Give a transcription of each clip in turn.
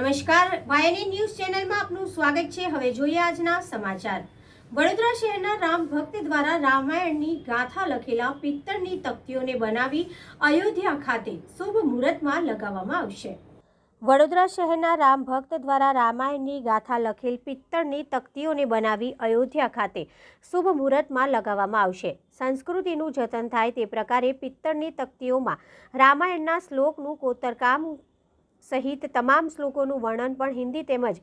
નમસ્કાર, વાયએનએ ન્યૂઝ ચેનલમાં આપનું સ્વાગત છે। હવે જોઈએ આજના સમાચાર। વડોદરા શહેરના રામ ભક્ત દ્વારા રામાયણની ગાથા લખેલા પિત્તળની તકતીઓને બનાવી અયોધ્યા ખાતે શુભ મુહૂર્તમાં લગાવવામાં આવશે। વડોદરા શહેરના રામ ભક્ત દ્વારા રામાયણની ગાથા લખેલ પિત્તળની તકતીઓને બનાવી અયોધ્યા ખાતે શુભ મુહૂર્તમાં લગાવવામાં આવશે। સંસ્કૃતિનું જતન થાય તે પ્રકારે પિત્તળની તકતીઓમાં રામાયણના શ્લોકનું કોતરકામ સહિત તમામ શ્લોકોનું વર્ણન પણ હિન્દી તેમજ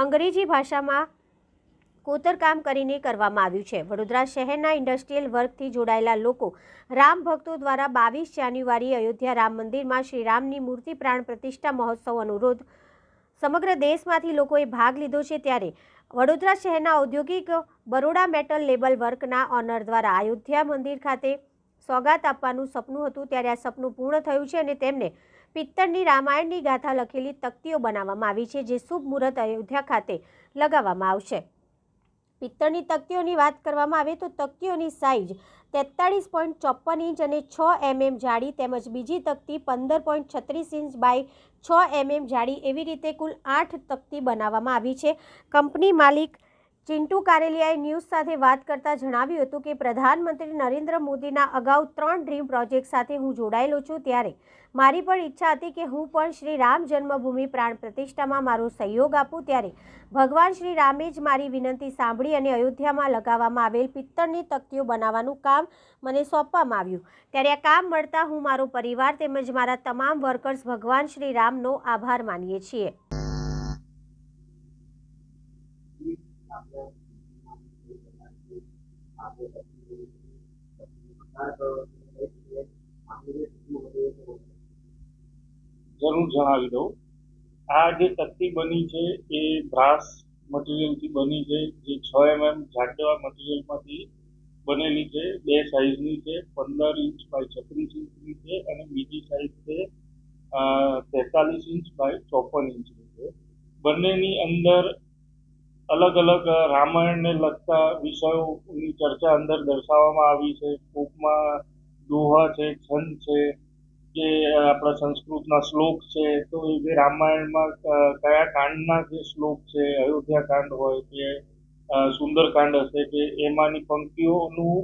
અંગ્રેજી ભાષામાં કોતરકામ કરીને કરવામાં આવ્યું છે। વડોદરા શહેરના ઇન્ડસ્ટ્રીયલ વર્કથી જોડાયેલા લોકો રામ ભક્તો દ્વારા 22 જાન્યુઆરી અયોધ્યા રામ મંદિરમાં શ્રી રામની મૂર્તિ પ્રાણ પ્રતિષ્ઠા મહોત્સવ અનુરોધ સમગ્ર દેશમાંથી લોકોએ ભાગ લીધો છે। ત્યારે વડોદરા શહેરના ઔદ્યોગિક બરોડા મેટલ લેબલ વર્કના ઓનર દ્વારા અયોધ્યા મંદિર ખાતે સોગાત આપવાનું સપનું હતું, ત્યારે આ સપનું પૂર્ણ થયું છે અને તેમને પિત્તળની રામાયણની ગાથા લખેલી તકતીઓ બનાવવામાં આવી છે, જે શુભ મુહૂર્ત અયોધ્યા ખાતે લગાવવામાં આવશે। પિત્તળની તકતીઓની વાત કરવામાં આવે તો તકતીઓની સાઇઝ 43.54 ઇંચ અને 6 mm જાડી તેમજ બીજી તકતી 15.36 ઇંચ બાય 6 mm જાડી એવી રીતે કુલ 8 તકતી બનાવવામાં આવી છે। કંપની માલિક ચિંટુ કારેલિયાએ ન્યૂઝ સાથે વાત કરતા જણાવ્યું હતું કે પ્રધાનમંત્રી નરેન્દ્ર મોદીના અગાઉ 3 ડ્રીમ પ્રોજેક્ટ સાથે હું જોડાયેલો છું, ત્યારે મારી પણ ઈચ્છા હતી કે હું પણ શ્રી રામ જન્મભૂમિ પ્રાણ પ્રતિષ્ઠામાં મારો સહયોગ આપું, ત્યારે ભગવાન શ્રી રામે જ મારી વિનંતી સાંભળી અને અયોધ્યામાં લગાવવામાં આવેલ પિત્તળની તકતીઓ બનાવવાનું કામ મને સોંપવામાં આવ્યું। ત્યારે આ કામ મળતા હું મારો પરિવાર તેમજ મારા તમામ વર્કર્સ ભગવાન શ્રી રામનો આભાર માનીએ છીએ। જરૂર જણાવી દઉં, આ જે તકતી બની છે એ બ્રાસ મટીરિયલથી બની છે, જે 6 mm જાડા મટીરિયલમાંથી બનેલી છે। 2 સાઇઝની છે, 15 ઇંચ બાય 36 ઇંચની છે અને બીજી સાઇઝ છે 43 ઇંચ બાય 54 ઇંચની છે। બંનેની અંદર અલગ અલગ રામાયણને લગતા વિષયોની ચર્ચા અંદર દર્શાવવામાં આવી છે। ટૂંકમાં દોહા છે, છંદ છે, કે આપણા સંસ્કૃતના શ્લોક છે, તો એ જે રામાયણમાં કયા કાંડના જે શ્લોક છે, અયોધ્યા કાંડ હોય કે સુંદરકાંડ હશે કે એમાંની પંક્તિઓનું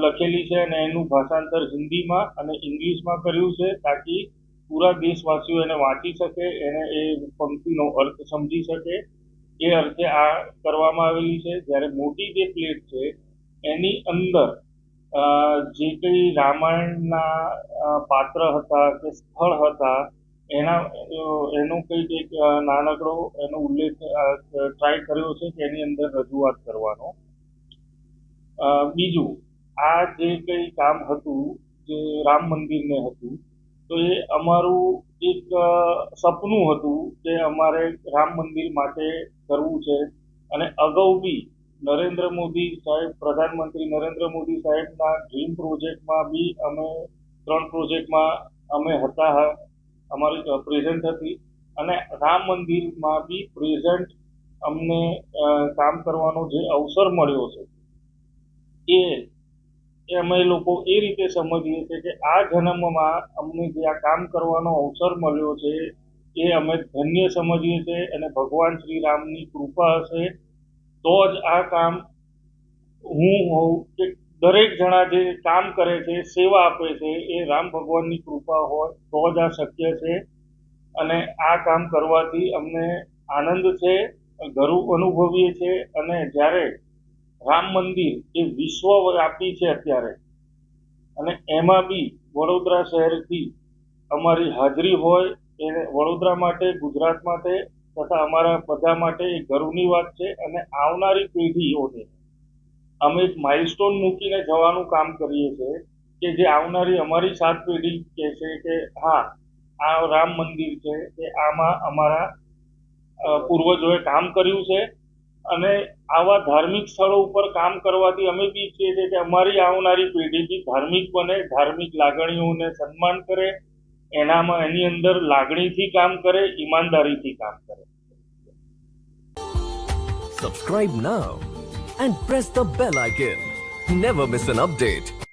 લખેલી છે અને એનું ભાષાંતર હિન્દીમાં અને ઇંગ્લિશમાં કર્યું છે, તાકી પૂરા દેશવાસીઓ એને વાંચી શકે, એને એ પંક્તિનો અર્થ સમજી શકે, એ અર્થે આ કરવામાં આવેલી છે। જ્યારે મોટી જે પ્લેટ છે એની અંદર જે કંઈ રામાયણના પાત્ર હતા કે સ્થળ હતા એનો કંઈક એક નાનકડો એનો ઉલ્લેખ ટ્રાય કર્યો છે કે એની અંદર રજૂઆત કરવાનો। બીજું, આ જે કંઈ કામ હતું જે રામ મંદિરને હતું, તો એ અમારું એક સપનું હતું કે અમારે રામ મંદિર માટે કરવું છે અને અગાઉ બી નરેન્દ્ર મોદી સાહેબ, પ્રધાનમંત્રી નરેન્દ્ર મોદી સાહેબના ડ્રીમ પ્રોજેક્ટમાં બી અમે 3 પ્રોજેક્ટમાં અમે હતા, અમારી પ્રેઝન્ટ હતી અને રામ મંદિરમાં બી પ્રેઝન્ટ અમને કામ કરવાનો જે અવસર મળ્યો છે એ અમે લોકો એ રીતે સમજીએ છીએ કે આ જન્મમાં અમને જે આ કામ કરવાનો અવસર મળ્યો છે એ અમે ધન્ય સમજીએ છીએ અને ભગવાન શ્રી રામની કૃપા હશે તો જ આ કામ હું હોઉં કે દરેક જણા જે કામ કરે છે, સેવા આપે છે, એ રામ ભગવાનની કૃપા હોય તો જ આ શક્ય છે અને આ કામ કરવાથી અમને આનંદ છે, ગર્વ અનુભવીએ છીએ। અને જ્યારે રામ મંદિર એ વિશ્વવ્યાપી છે અત્યારે અને એમાં બી વડોદરા શહેરથી અમારી હાજરી હોય, એ વડોદરા માટે, ગુજરાત માટે તથા અમારા બધા માટે એ ગર્વની વાત છે અને આવનારી પેઢીઓને અમે એક માઇલસ્ટોન મૂકીને જવાનું કામ કરીએ છીએ કે જે આવનારી અમારી 7 પેઢી કહેશે કે હા, આ રામ મંદિર છે કે આમાં અમારા પૂર્વજોએ કામ કર્યું છે અને આવા ધાર્મિક સ્થળો ઉપર કામ કરવાથી અમે બી ઈચ્છીએ છીએ કે અમારી આવનારી પેઢી બી ધાર્મિક બને, ધાર્મિક લાગણીઓને સન્માન કરે, એની અંદર લાગણીથી કામ કરે, ઈમાનદારીથી કામ કરે। Subscribe now and press the bell icon. Never miss an update.